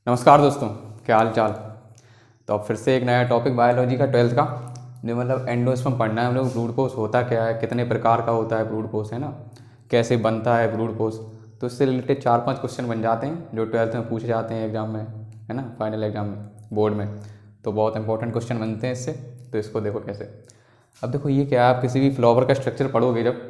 नमस्कार दोस्तों, क्या हाल चाल। तो अब फिर से एक नया टॉपिक बायोलॉजी का 12th का जो मतलब एंडोस्पर्म पढ़ना है हम लोग। ब्रूड पोष होता क्या है, कितने प्रकार का होता है ब्रूड पोष, है ना, कैसे बनता है ब्रूड पोष। तो इससे रिलेटेड 4-5 क्वेश्चन बन जाते हैं जो 12th में पूछे जाते हैं एग्जाम में, है ना, फाइनल एग्जाम में, बोर्ड में। तो बहुत इंपॉर्टेंट क्वेश्चन बनते हैं इससे। तो इसको देखो कैसे। अब देखो ये क्या है, आप किसी भी फ्लावर का स्ट्रक्चर पढ़ोगे, जब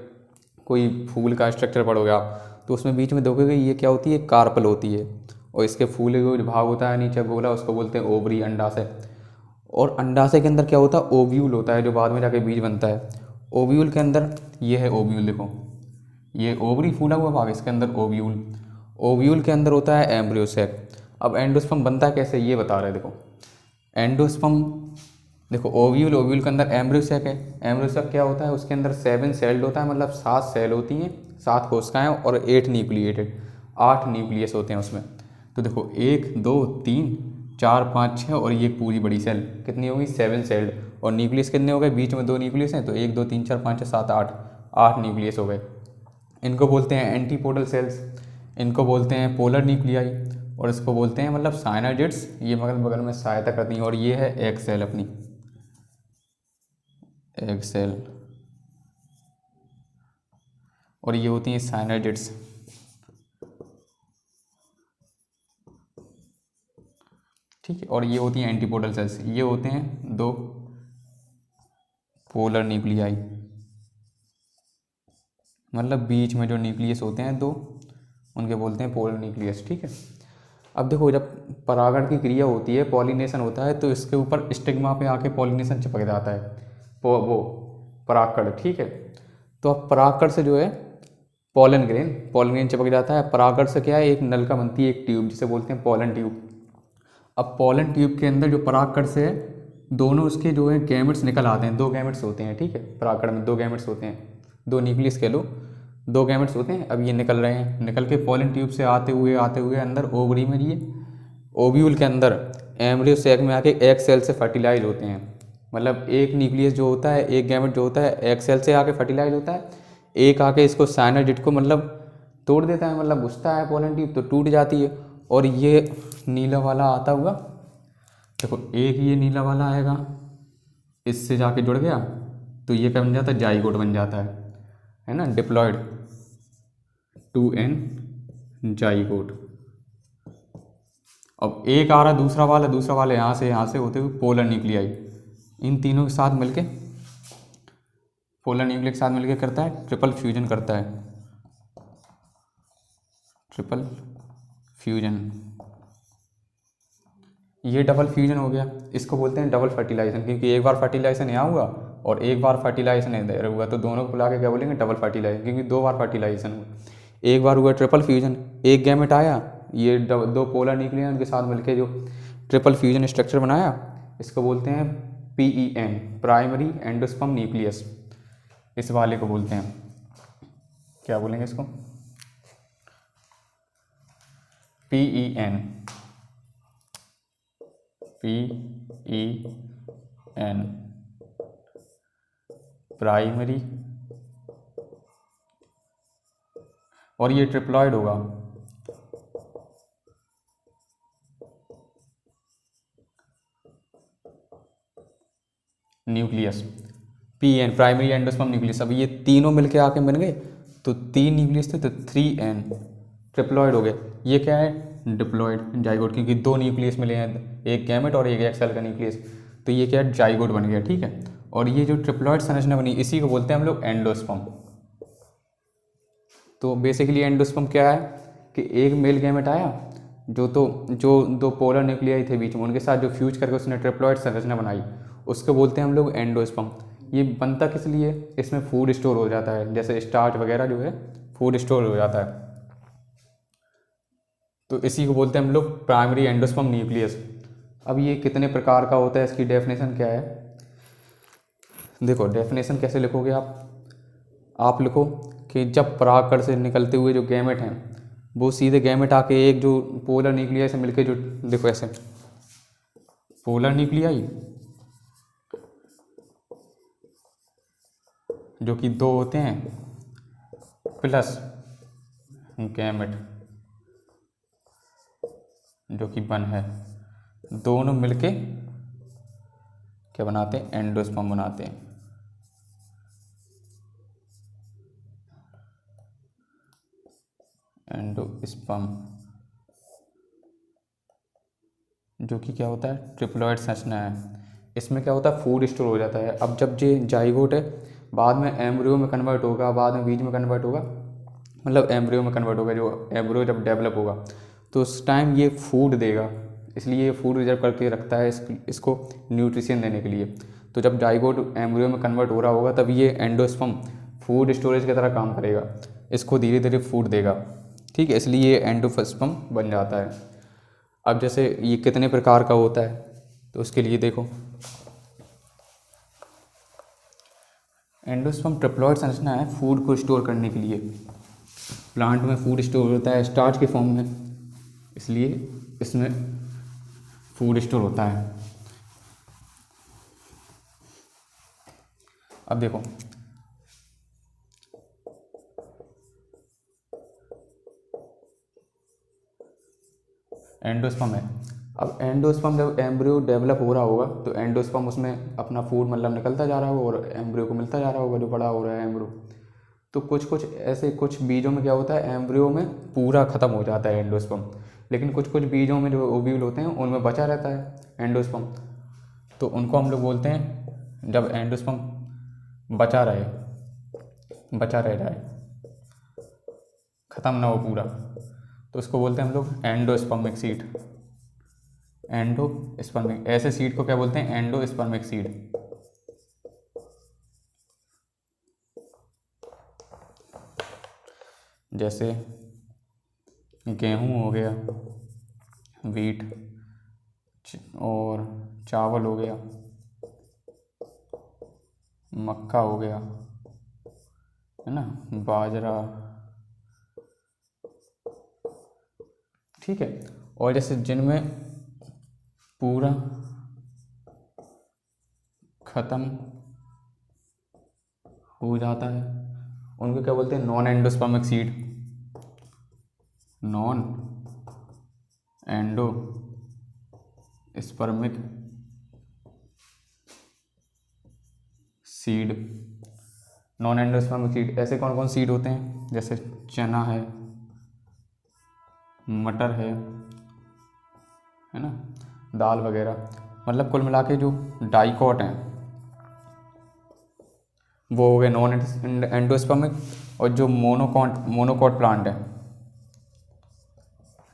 कोई फूल का स्ट्रक्चर पढ़ोगे आप, तो उसमें बीच में देखोगे ये क्या होती है, कार्पल होती है। और इसके फूल का जो भाग होता है नीचे गोला, उसको बोलते हैं ओवरी, अंडाशय। और अंडाशय के अंदर क्या होता है, ओव्यूल होता है, जो बाद में जाके बीज बनता है। ओव्यूल के अंदर ये है ओव्यूल, देखो ये ओवरी फूला हुआ भाग, इसके अंदर ओव्यूल। ओव्यूल के अंदर होता है एम्ब्रियो सैक। अब एंडोस्पर्म बनता है कैसे ये बता रहे हैं, देखो एंडोस्पर्म, देखो ओव्यूल, ओव्यूल के अंदर एम्ब्रियो सैक है। एम्ब्रियो सैक क्या होता है, उसके अंदर 7 सेल्ड होता है, मतलब 7 सेल होती हैं, 7 कोशिकाएं और 8 न्यूक्लिएटेड, 8 न्यूक्लियस होते हैं उसमें। तो देखो 1 2 3 4 5 6 और ये पूरी बड़ी सेल कितनी होगी, 7 सेल्ड। और न्यूक्लियस कितने हो गए, बीच में 2 न्यूक्लियस हैं, तो 1 2 3 4 5 6 7 8, 8 न्यूक्लियस हो गए। इनको बोलते हैं एंटीपोडल सेल्स, इनको बोलते हैं पोलर न्यूक्लियाई, और इसको बोलते हैं मतलब साइनाजिड्स। ये बगल बगल में सहायता करती हैं। और ये है एग सेल, अपनी एग सेल, और ये होती हैं साइनाजिड्स। ठीक है, और ये होती हैं एंटीपोडल सेल्स, ये होते हैं 2 पोलर न्यूक्लियाई, मतलब बीच में जो न्यूक्लियस होते हैं 2, उनके बोलते हैं पोलर न्यूक्लियस। ठीक है। अब देखो जब परागण की क्रिया होती है, पॉलिनेशन होता है, तो इसके ऊपर स्टिग्मा पे आके पॉलिनेशन चिपक जाता है, वो परागकण। ठीक है। तो अब परागकण से जो है पॉलन ग्रेन चिपक जाता है। परागकण से क्या है, एक नलिका बनती है, एक ट्यूब, जिसे बोलते हैं पॉलन ट्यूब। अब पॉलन ट्यूब के अंदर जो परागकण से है, दोनों उसके जो है गैमेट्स निकल आते हैं। 2 गैमेट्स होते हैं, ठीक है, परागकण में 2 गैमेट्स होते हैं, 2 न्यूक्लियस कह लो, 2 गैमेट्स होते हैं। अब ये निकल रहे हैं, निकल के पॉलन ट्यूब से आते हुए अंदर ओवरी में, ये ओव्यूल के अंदर एम्ब्रियो सैक में आके एग सेल से फर्टिलाइज होते हैं। मतलब एक न्यूक्लियस जो होता है, एक गैमेट जो होता है, एग सेल से आके फर्टिलाइज होता है, एक आके इसको साइनाजिड को मतलब तोड़ देता है, मतलब घुसता है पॉलन ट्यूब तो टूट जाती है। और ये नीला वाला आता हुआ, देखो एक ये नीला वाला आएगा, इससे जाके जुड़ गया, तो ये क्या बन जाता है, जाइगोट बन जाता है ना, डिप्लॉयड 2n जाइगोट। अब एक आ रहा दूसरा वाला यहाँ से होते हुए पोलर न्यूक्लियाई, इन तीनों के साथ मिलके, पोलर न्यूक्लिया के साथ मिलके करता है ट्रिपल फ्यूजन, करता है ट्रिपल फ्यूजन। ये डबल फ्यूजन हो गया, इसको बोलते हैं डबल फर्टिलाइजेशन, क्योंकि एक बार फर्टिलाइजेशन यहाँ हुआ और एक बार फर्टिलाइजेशन इधर हुआ, तो दोनों को बुला के क्या बोलेंगे, डबल फर्टिलाइजेशन, क्योंकि 2 बार फर्टिलाइजेशन हुआ। एक बार हुआ ट्रिपल फ्यूजन, एक गैमेट आया, ये 2 पोलर न्यूक्लियन उनके साथ मिलके जो ट्रिपल फ्यूजन स्ट्रक्चर बनाया, इसको बोलते हैं PEN, प्राइमरी एंडोस्पर्म न्यूक्लियस। इस वाले को बोलते हैं, क्या बोलेंगे इसको, PEN, PEN, प्राइमरी। और ये ट्रिप्लॉइड होगा, nucleus, PN, primary endosperm nucleus. अब ये तीनों मिलके आके बन गए, तो 3 न्यूक्लियस थे, तो 3n ट्रिप्लॉइड हो गए। ये क्या है, डिप्लॉइड जाइगोट, क्योंकि 2 न्यूक्लियस मिले हैं, एक गैमेट और एक एक्स सेल का न्यूक्लियस, तो ये क्या है, जाइगोट बन गया। ठीक है। और ये जो ट्रिप्लॉइड संरचना बनी, इसी को बोलते हैं हम लोग एंडोस्पर्म। तो बेसिकली एंडोस्पर्म क्या है कि एक मेल गैमेट आया, जो 2 पोलर न्यूक्लियाई थे बीच में, उनके साथ जो फ्यूज करके उसने ट्रिप्लॉइड संरचना बनाई, उसको बोलते हैं हम लोग एंडोस्पर्म। ये बनता किस लिए, इसमें फूड स्टोर हो जाता है, जैसे स्टार्च वगैरह जो है फूड स्टोर हो जाता है, तो इसी को बोलते हैं हम लोग प्राइमरी एंडोस्पर्म न्यूक्लियस। अब ये कितने प्रकार का होता है, इसकी डेफिनेशन क्या है, देखो डेफिनेशन कैसे लिखोगे आप लिखो कि जब परागकण से निकलते हुए जो गैमेट हैं, वो सीधे गैमेट आके एक जो पोलर न्यूक्लियाई से मिलके, जो देखो ऐसे पोलर न्यूक्लियाई, जो कि 2 होते हैं, प्लस गैमेट, जो कि 1 है, दोनों मिलके क्या बनाते हैं, एंडोस्पर्म बनाते हैं। एंडोस्पर्म जो कि क्या होता है, ट्रिप्लॉइड संरचना है। इसमें क्या होता है, फूड स्टोर हो जाता है। अब जब ये जाइगोट है, बाद में एम्ब्रियो में कन्वर्ट होगा, बाद में बीज में कन्वर्ट होगा, मतलब एम्ब्रियो में कन्वर्ट होगा। जो एम्ब्रियो जब डेवलप होगा तो उस टाइम ये फूड देगा, इसलिए ये फूड रिजर्व करके रखता है इसको न्यूट्रिशन देने के लिए। तो जब जाइगोट एम्ब्रियो में कन्वर्ट हो रहा होगा तब ये एंडोस्पर्म फूड स्टोरेज की तरह काम करेगा, इसको धीरे धीरे फूड देगा, ठीक है, इसलिए ये एंडोस्पर्म बन जाता है। अब जैसे ये कितने प्रकार का होता है, तो उसके लिए देखो, एंडोस्पर्म ट्रिप्लॉइड संरचना है फूड को स्टोर करने के लिए। प्लांट में फूड स्टोर होता है स्टार्च के फॉर्म में, इसलिए इसमें फूड स्टोर होता है। अब देखो, एंडोस्पर्म है। अब एंडोस्पर्म जब एम्ब्रियो डेवलप हो रहा होगा तो एंडोस्पर्म उसमें अपना फूड मतलब निकलता जा रहा होगा और एम्ब्रियो को मिलता जा रहा होगा जो बड़ा हो रहा है एम्ब्रियो। तो कुछ ऐसे कुछ बीजों में क्या होता है, एम्ब्रियो में पूरा ख़त्म हो जाता है एंडोस्पर्म, लेकिन कुछ बीजों में जो ओव्यूल होते हैं उनमें बचा रहता है एंडोस्पर्म। तो उनको हम लोग बोलते हैं, जब एंडोस्पर्म बचा रह जाए, ख़त्म ना हो पूरा, तो उसको बोलते हैं हम लोग एंडोस्पर्मिक सीड। एंडोस्पर्मिक, ऐसे सीड को क्या बोलते हैं, एंडोस्पर्मिक सीड। जैसे गेहूँ हो गया, वीट और चावल हो गया, मक्का हो गया, है ना, बाजरा, ठीक है। और जैसे जिनमें पूरा ख़त्म हो जाता है उनको क्या बोलते हैं, non endospermic seed. Non endospermic seed. Non endospermic seed ऐसे कौन कौन सीड होते हैं, जैसे चना है, मटर है ना, दाल वगैरह। मतलब कुल मिला के जो डाइकॉट हैं वो हो गए नॉन एंडोस्पर्मिक, और जो मोनोकॉट प्लांट है,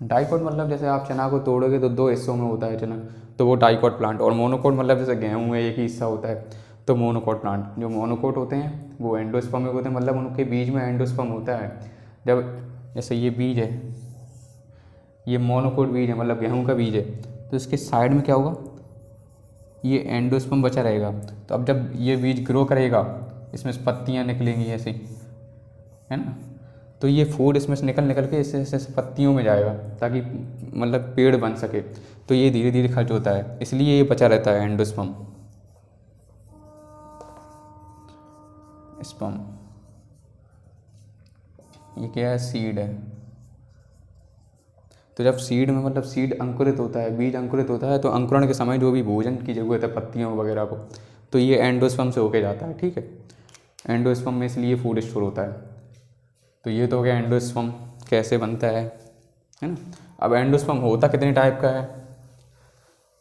डाइकॉट मतलब जैसे आप चना को तोड़ोगे तो 2 हिस्सों में होता है चना, तो वो डाइकॉट प्लांट। और मोनोकॉट मतलब जैसे गेहूं में एक ही हिस्सा होता है, तो मोनोकॉट प्लांट। जो मोनोकॉट होते हैं वो एंडोस्पर्मिक होते हैं, मतलब उनके बीज में एंडोस्पर्म होता है। जब जैसे ये बीज है, ये मोनोकॉट बीज है, मतलब गेहूं का बीज है, तो इसके साइड में क्या होगा, ये एंडोस्पर्म बचा रहेगा। तो अब जब ये बीज ग्रो करेगा, इसमें से पत्तियाँ निकलेंगी ऐसे, है ना, तो ये फूड इसमें से निकल के इससे पत्तियों में जाएगा ताकि मतलब पेड़ बन सके। तो ये धीरे धीरे खर्च होता है, इसलिए ये बचा रहता है एंडोस्पर्म। स्पर्म ये क्या है, सीड है। तो जब सीड में मतलब सीड अंकुरित होता है, बीज अंकुरित होता है, तो अंकुरण के समय जो भी भोजन की जरूरत है पत्तियों वगैरह को, तो ये एंडोस्पर्म से होके जाता है, ठीक है। एंडोस्पर्म में इसलिए फूड स्टोर होता है। तो ये तो हो गया एंडोस्पर्म कैसे बनता है ना। अब एंडोस्पर्म होता कितने टाइप का है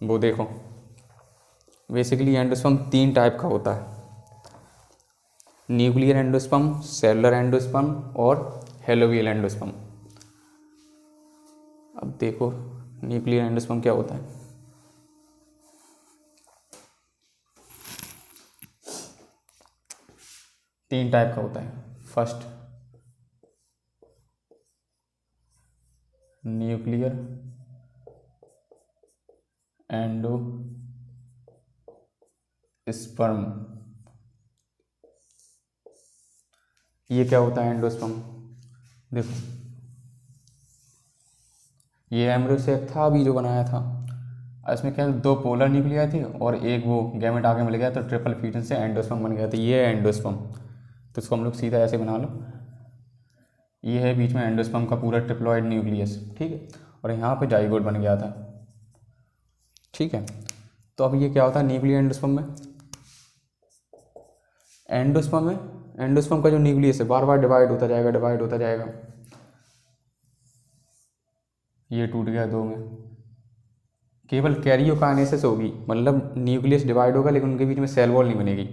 वो देखो। बेसिकली एंडोस्पर्म 3 टाइप का होता है, न्यूक्लियर एंडोस्पर्म, सेलुलर एंडोस्पर्म और हेलोवियल एंडोस्पर्म। अब देखो न्यूक्लियर एंडोस्पर्म क्या होता है। तीन टाइप का होता है। First nuclear endosperm. ये क्या होता है एंडोस्पर्म, देखो ये एम्ब्रियोसेक था अभी जो बनाया था, इसमें क्या 2 पोलर न्यूक्लियर थे और एक वो गैमेट आगे मिल गया तो ट्रिपल फ्यूजन से एंडोस्पर्म बन गया। तो ये है एंडोस्पर्म। तो इसको हम लोग सीधा ऐसे बना लो, ये है बीच में एंडोस्पर्म का पूरा ट्रिप्लॉइड न्यूक्लियस, ठीक है। और यहाँ पे जाइगोट बन गया था। ठीक है, तो अब ये क्या होता है न्यूक्लियर एंडोस्पर्म में, एंडोस्पर्म का जो न्यूक्लियस है बार बार डिवाइड होता जाएगा, डिवाइड होता जाएगा। ये टूट गया दो में, केवल कैरियोकाइनेसिस होगी, मतलब न्यूक्लियस डिवाइड होगा लेकिन उनके बीच में सेल वॉल नहीं बनेगी।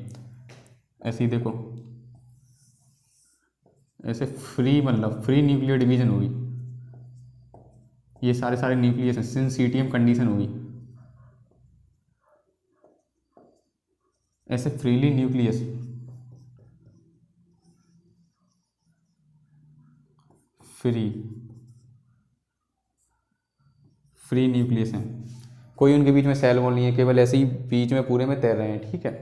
ऐसे ही देखो, ऐसे फ्री मतलब फ्री न्यूक्लियर डिवीजन होगी, ये सारे सारे न्यूक्लियस सिंसीटियम कंडीशन होगी। ऐसे फ्रीली न्यूक्लियस फ्री न्यूक्लियस हैं, कोई उनके बीच में सेल वॉल नहीं है, केवल ऐसे ही बीच में पूरे में तैर रहे हैं। ठीक है,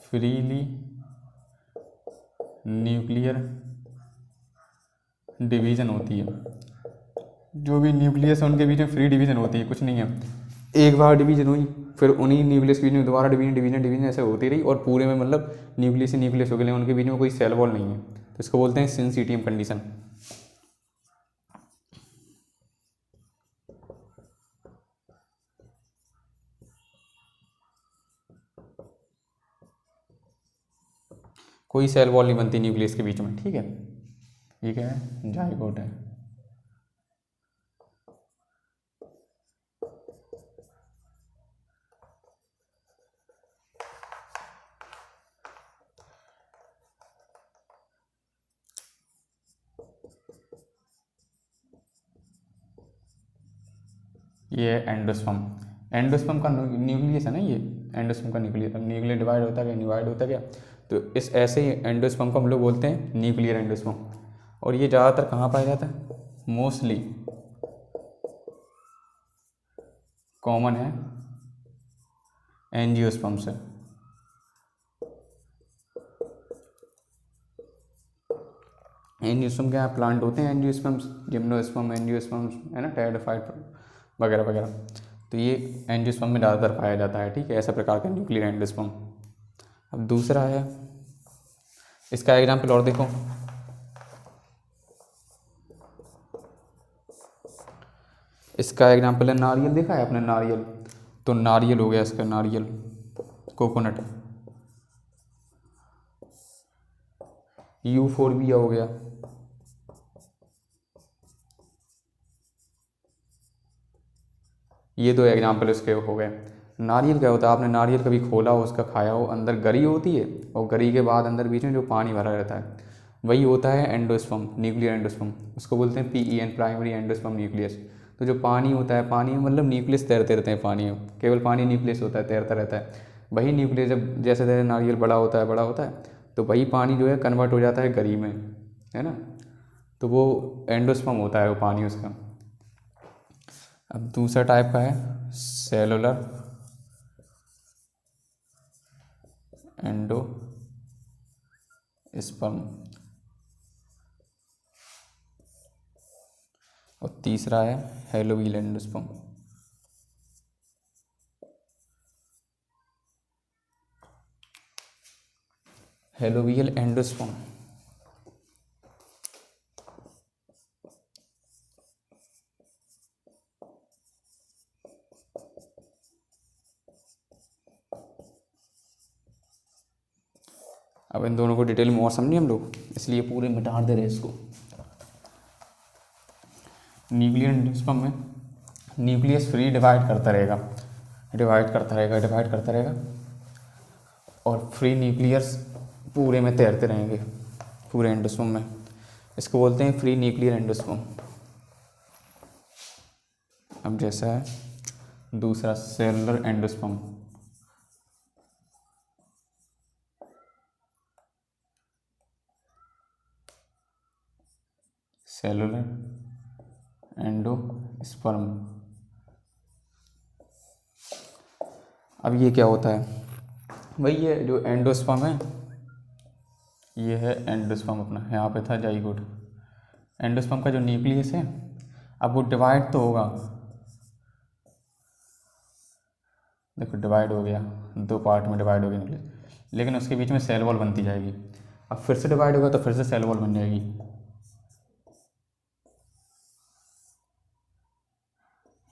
फ्रीली न्यूक्लियर डिवीजन होती है, जो भी न्यूक्लियस है उनके बीच में फ्री डिवीजन होती है, कुछ नहीं है। एक बार डिवीजन हुई, फिर उन्हीं न्यूक्लियस के बीच में दोबारा डिवीजन डिवीजन डिवीजन ऐसे होती रही, और पूरे में मतलब न्यूक्लियस से न्यूक्लियस हो गए, उनके बीच में कोई सेल वॉल नहीं है, तो इसको बोलते हैं सिंसीटियम कंडीशन। कोई सेल वॉल नहीं बनती न्यूक्लियस के बीच में। ठीक है, ये क्या है जाइगोट है। ये है एंडोस्पर्म, एंडोस्पर्म का न्यूक्लियस है ना, ये एंडोस्पर्म का न्यूक्लियर डिवाइड होता गया, डिवाइड होता गया, तो इस ऐसे ही एंडोस्पर्म को हम लोग बोलते हैं न्यूक्लियर एंडोस्पर्म। और ये ज़्यादातर कहाँ पाया जाता है, मोस्टली कॉमन है एंजियोस्पर्म से। एंजियोस्पर्म क्या प्लांट होते हैं, एंजियोस्पर्म्स, जिम्नोस्पर्म, एंजियोस्पर्म्स है ना, टेरिडोफाइट वगैरह वगैरह, तो ये एंजियोस्पर्म में ज़्यादातर पाया जाता है। ठीक है, ऐसा प्रकार का न्यूक्लियर एंजियोस्पर्म। अब दूसरा है, इसका एग्जाम्पल और देखो, इसका एग्जाम्पल है नारियल, देखा है आपने नारियल, तो नारियल हो गया इसका, नारियल कोकोनट, यूफोर्बिया हो गया, ये दो एग्जाम्पल इसके हो गए। नारियल क्या होता है, आपने नारियल कभी खोला हो, उसका खाया हो, अंदर गरी होती है, और गरी के बाद अंदर बीच में जो पानी भरा रहता है वही होता है एंडोस्पर्म, न्यूक्लियर एंडोस्पर्म, उसको बोलते हैं PEN, प्राइमरी एंडोस्पर्म न्यूक्लियस। तो जो पानी होता है, पानी में मतलब न्यूक्लियस तैरते रहते हैं पानी में, केवल पानी न्यूक्लियस होता है, तैरता रहता है। वही न्यूक्लियस जब जैसे जैसे नारियल बड़ा होता है, बड़ा होता है, तो वही पानी जो है कन्वर्ट हो जाता है गरी में, है ना, तो वो एंडोस्पर्म होता है वो पानी उसका। अब दूसरा टाइप का है सेलुलर एंडोस्पर्म, और तीसरा है हेलोवील एंडोस्पर्म। हेलोवील एंडोस्पर्म अब इन दोनों को डिटेल में और समझिए हम लोग, इसलिए पूरे मिटा दे रहे इसको। न्यूक्लियर एंडोस्पर्म में न्यूक्लियस फ्री डिवाइड करता रहेगा, डिवाइड करता रहेगा, डिवाइड करता रहेगा, और फ्री न्यूक्लियस पूरे में तैरते रहेंगे पूरे एंडोस्पर्म में, इसको बोलते हैं फ्री न्यूक्लियर एंडोस्पर्म। अब जैसा है दूसरा सेलुलर एंडोस्पर्म, सेलुलर एंडोस्पर्म। अब ये क्या होता है, वही है जो एंडोस्पर्म है, ये है एंडोस्पर्म अपना, यहाँ पे था जाइगोट। एंडोस्पर्म का जो न्यूक्लियस है, अब वो डिवाइड तो होगा, देखो डिवाइड हो गया, दो पार्ट में डिवाइड हो गया न्यूक्लियस, लेकिन उसके बीच में सेल वॉल बनती जाएगी। अब फिर से डिवाइड होगा तो फिर से सेल वॉल बन जाएगी,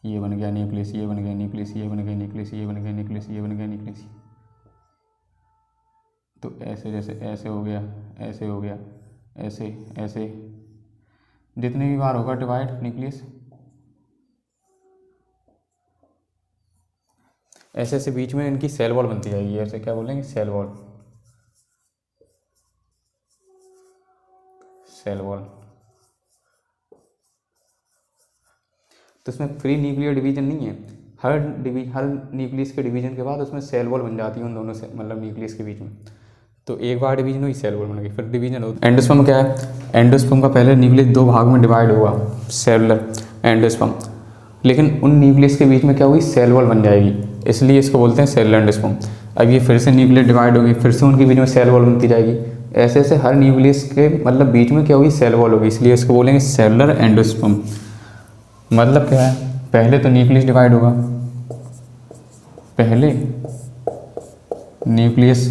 ये बन गया न्यूक्लियस, ये बन गया न्यूक्लियस, ये बन गया न्यूक्लियस, ये बन गया न्यूक्लियस, ये बन गया न्यूक्लियस। तो ऐसे जैसे ऐसे हो गया, ऐसे हो गया, ऐसे ऐसे, जितने भी बार होगा डिवाइड न्यूक्लियस, ऐसे ऐसे बीच में इनकी सेल वॉल बनती जाएगी। ऐसे क्या बोलेंगे, सेल वॉल, सेल वॉल। तो इसमें फ्री न्यूक्लियर डिवीजन नहीं है, हर न्यूक्लियस के डिवीजन के बाद उसमें सेल वॉल बन जाती है उन दोनों से, मतलब न्यूक्लियस के बीच में। तो एक बार डिवीजन हुई, सेल वॉल बन गई, फिर डिवीजन हो। एंडोस्पर्म क्या है, एंडोस्पर्म का पहले न्यूक्लियस दो भाग में डिवाइड हुआ, सेलुलर एंडोस्पर्म, लेकिन उन न्यूक्लियस के बीच में क्या हुई, सेल वॉल बन जाएगी, इसलिए इसको बोलते हैं सेलुलर एंडोस्पर्म। अब ये फिर से न्यूक्लियस डिवाइड होगी, फिर से उनके बीच में सेल वॉल बनती जाएगी, ऐसे ऐसे हर न्यूक्लियस के मतलब बीच में क्या होगी, सेल वॉल होगी, इसलिए इसको बोलेंगे सेलुलर एंडोस्पर्म। मतलब क्या है, पहले तो न्यूक्लियस डिवाइड होगा, पहले न्यूक्लियस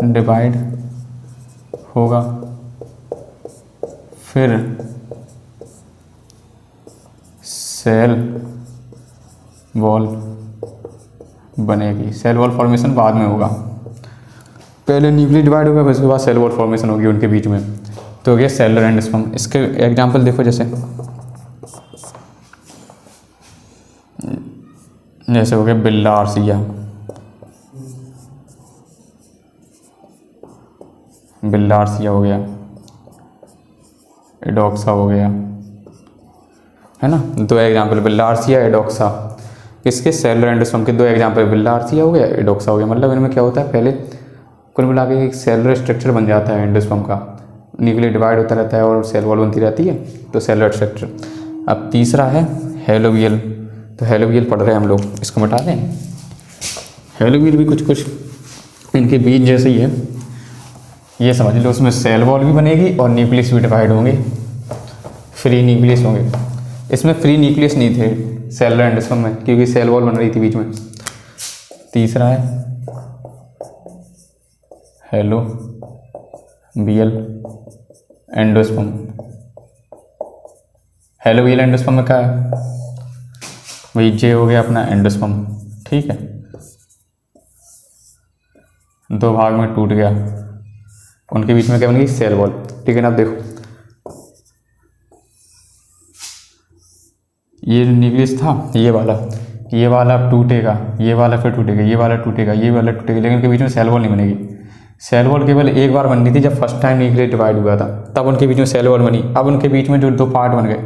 डिवाइड होगा, फिर सेल वॉल बनेगी। सेल वॉल फॉर्मेशन बाद में होगा, पहले न्यूक्लियस डिवाइड होगा, फिर उसके बाद सेल वॉल फॉर्मेशन होगी उनके बीच में। तो हो गया सेलुलर एंडोस्पर्म। इसके एग्जांपल देखो, जैसे हो गया बिल्लार्सिया, बिल्लार्सिया हो गया, एडोक्सा हो गया, है ना, दो एग्जांपल, बिल्लार्सिया, एडोक्सा। किसके, सेलुलर एंडोस्पर्म के दो एग्जांपल, बिल्लार्सिया हो गया, एडोक्सा हो गया। मतलब इनमें क्या होता है, पहले कुल मिला के एक सेलुलर स्ट्रक्चर बन जाता है एंडोस्पर्म का, न्यूक्लियस डिवाइड होता रहता है और सेल वॉल बनती रहती है, तो सेलुलर स्ट्रक्चर। अब तीसरा है हेलोवियल। तो हेलोवियल पढ़ रहे हैं हम लोग, इसको मिटा दें। हेलोवियल भी कुछ कुछ इनके बीच जैसे ही है, ये समझ लो, उसमें सेल वॉल भी बनेगी और न्यूक्लियस भी डिवाइड होंगे, फ्री न्यूक्लियस होंगे। इसमें फ्री न्यूक्लियस नहीं थे सेलुलर एंडोस्पर्म में, क्योंकि सेल वॉल बन रही थी बीच में। तीसरा है हेलोवियल एंडोस्पर्म। हेलोवियल एंडोस्पर्म में क्या है, वही जे हो गया अपना एंडोस्पर्म, ठीक है, दो भाग में टूट गया, उनके बीच में क्या बन गई, सेल वॉल। ठीक है ना, अब देखो ये न्यूक्लियस था, ये वाला अब टूटेगा, ये वाला फिर टूटेगा, ये वाला टूटेगा, ये वाला टूटेगा, लेकिन उनके बीच में सेल वॉल नहीं बनेगी। सेल वॉल केवल एक बार बननी थी, जब फर्स्ट टाइम न्यूक्लियस डिवाइड हुआ था, तब उनके बीच में सेल वॉल बनी। अब उनके बीच में जो दो पार्ट बन गए,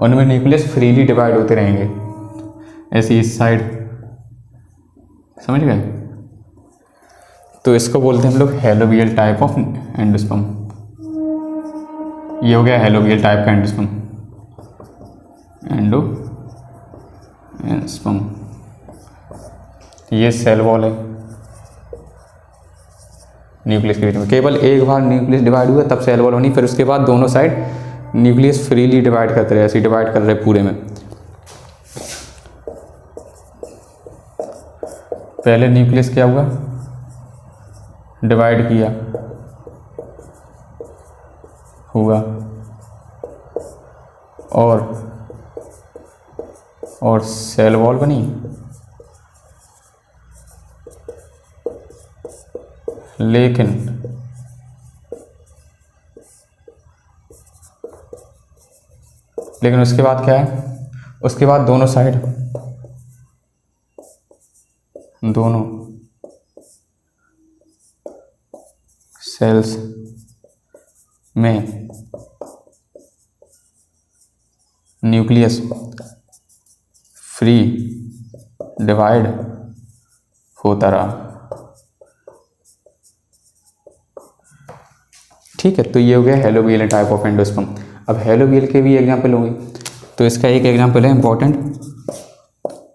उनमें न्यूक्लियस फ्रीली डिवाइड होते रहेंगे, ऐसे इस साइड, समझ गए। तो इसको बोलते हैं हम लोग हेलोवियल टाइप ऑफ एंडोस्पर्म। ये हो गया हेलोवियल टाइप का एंडोस्पर्म, एंडोस्पर्म। ये सेल वॉल है न्यूक्लियस के बीच में, केवल एक बार न्यूक्लियस डिवाइड हुआ तब सेल वॉल बनी, फिर उसके बाद दोनों साइड न्यूक्लियस फ्रीली डिवाइड करते रहे, ऐसे डिवाइड कर रहे पूरे में। पहले न्यूक्लियस क्या हुआ, डिवाइड किया, हुआ, और सेल वॉल बनी, लेकिन उसके बाद क्या है, उसके बाद दोनों साइड, दोनों सेल्स में न्यूक्लियस फ्री डिवाइड होता रहा। ठीक है, तो ये हो गया हेलोवियल टाइप ऑफ एंडोस्पर्म। अब हेलोवियल के भी एग्जांपल होंगे, तो इसका एक एग्जांपल है इंपॉर्टेंट,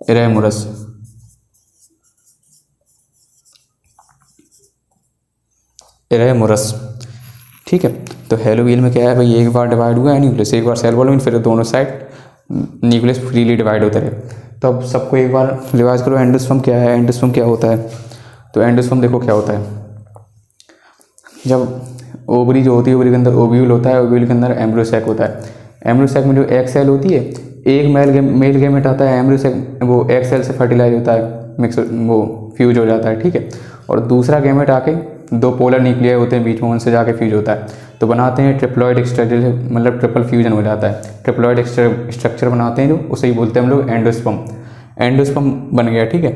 इरेमुरस। इरेमुरस, ठीक है। तो हेलोवियल में क्या है भाई, एक बार डिवाइड हुआ है न्यूक्लियस, एक बार सेल वॉल में, फिर दोनों साइड न्यूक्लियस फ्रीली डिवाइड होते रहे। तो अब सबको एक बार रिवाइज करो, एंडोस्पर्म क्या है, एंडोस्पर्म क्या होता है। तो एंडोस्पर्म देखो क्या होता है, जब ओवरी जो होती है, ओवरी के अंदर ओव्यूल होता है, ओव्यूल के अंदर एम्ब्रियो सैक होता है, एम्ब्रियो सैक में जो एग सेल होती है, एक मेल गेमेट आता है, एम्ब्रियो सैक वो एग सेल से फर्टिलाइज होता है, मिक्स वो फ्यूज हो जाता है, ठीक है। और दूसरा गेमेट आके 2 पोलर न्यूक्लियर होते हैं बीच में, उनसे जाके फ्यूज होता है, तो बनाते हैं ट्रिप्लॉइड स्ट्रक्चर, मतलब ट्रिपल फ्यूजन हो जाता है, ट्रिप्लॉइड स्ट्रक्चर बनाते हैं जो, उसे ही बोलते हैं हम लोग एंडोस्पर्म। एंडोस्पर्म बन गया, ठीक है।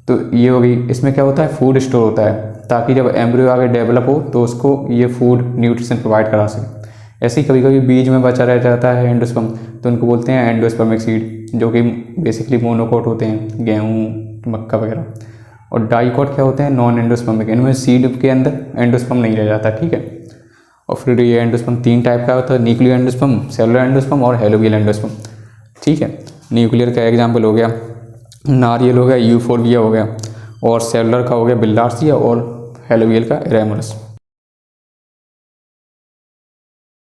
तो ये हो गई, इसमें क्या होता है, फूड स्टोर होता है, ताकि जब एम्ब्रियो आगे डेवलप हो तो उसको ये फूड न्यूट्रिशन प्रोवाइड करा सके। ऐसे ही कभी कभी बीज में बचा रह जाता है एंडोस्पर्म, तो उनको बोलते हैं एंडोस्पर्मिक सीड, जो कि बेसिकली मोनोकोट होते हैं, गेहूँ मक्का वगैरह। और डाइकोट क्या होते हैं, नॉन एंडोस्पर्मिक, इनमें सीड के अंदर एंडोस्पर्म नहीं रह जाता, ठीक है। और फिर ये एंडोस्पर्म 3 टाइप का होता है, न्यूक्लियर एंडोस्पर्म, सेलुलर एंडोस्पर्म और हेलोबियल एंडोस्पर्म, ठीक है। न्यूक्लियर का एग्जाम्पल हो गया नारियल हो गया, यूफोर्बिया हो गया, और सेलुलर का हो गया बिल्लार्सिया, और हेलोबियल का एरेमोरस।